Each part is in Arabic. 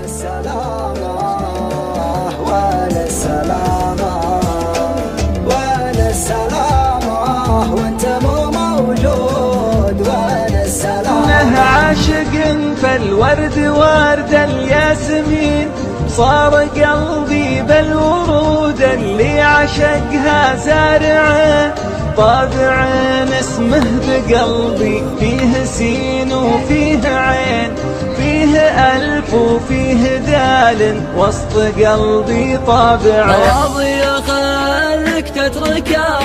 السلامة ولا السلامة ولا السلامة وانت مو موجود ولا السلامة. انه عاشق فالورد ورد الياسمين صار قلبي بالورود اللي عشقها زارعه طابع اسمه بقلبي فيه سين وفيه عين فيه ألف وفيه دال وسط قلبي طابع. راضي خلك تتركها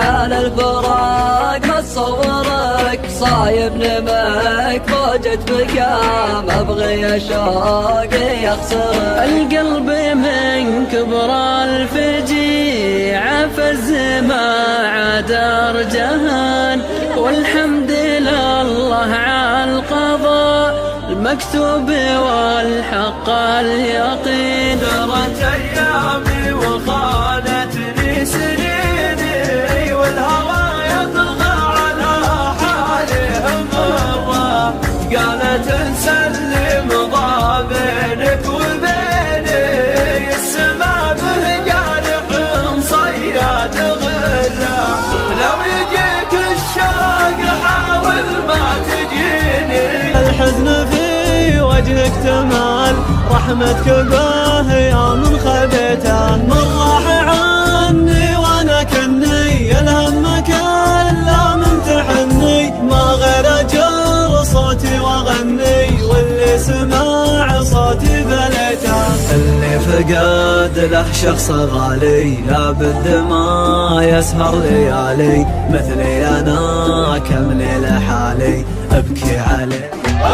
على الفراق ما تصورك صايب نمك موجة بكا ما ابغي شوقي يخسرك. القلب من كبر الفجيعة فالزماعة دار جهان والحمد لله على القضاء المكتوب والحق اليقين. درت أيامي وخانتني سنيني والهوى يطغى على حالي مرة قالت نسلم ضابنك وبيني السما به جارح صياد غلة لو يجيك الشوق حاول ما تجيني. الحزن في وجهك تمال رحمتك به يا من خذيته من راح عني وانا كني الهم كله ممتحني ما غير اجر صوتي واغني واللي سمع صوتي بليته. اللي فقد له شخص غالي لابد ما يسهر ليالي مثلي انا كم ليله حالي ابكي عليه.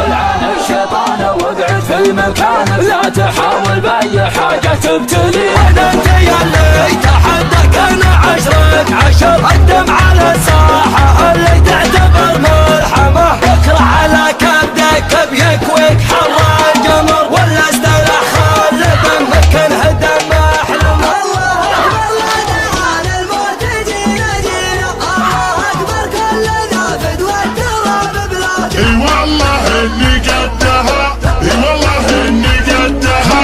العن الشيطان وقعد في مكانك لا تحاول بأي حاجة تبتلي. انت يلي تحدك انا عشرك عشر قدم على الساحة اللي تعتبر ملحمة بكرة على كبدك بيكويك حر الجمر ولا استلح خالد مكن هدم محلمة. الله على الموت جينا جينا الله اكبر كل ذابد والتراب بلاد. اي والله اني قدها اي والله اني قدها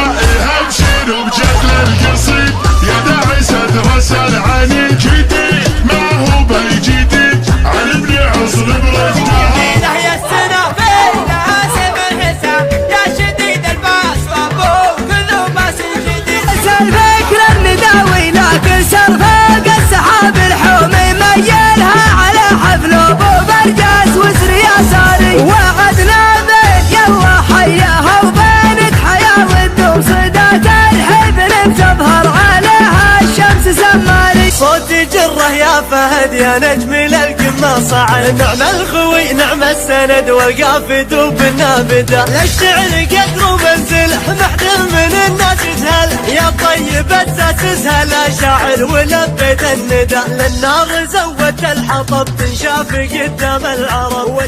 ابشر بجهل القصيد يا داعي سدرس العنيد جديد ما هو بالجديد عن ابن عصر برجلها. يا السنة فينا سبع حساب يا شديد الباس وابو كله باس جديد. الفكر النداوي لكن سرفق السحاب الحومي ميلها على حفل ابو برجاس وسر يساري وعدنا بين يلا حياها وبينك حياه والدوم صدات الحبل تظهر عليها الشمس سماري. صوتي جره يا فهد يا نجم للقمة صعد نعم الخوي نعم السند والقافد وبالنابدة للشعر قدر ومنزل محدر من الناس يسهل يا طيب الساس يسهل شاعر ولبيت الندى للنار زودت الحطب تنشاف قدام العرب.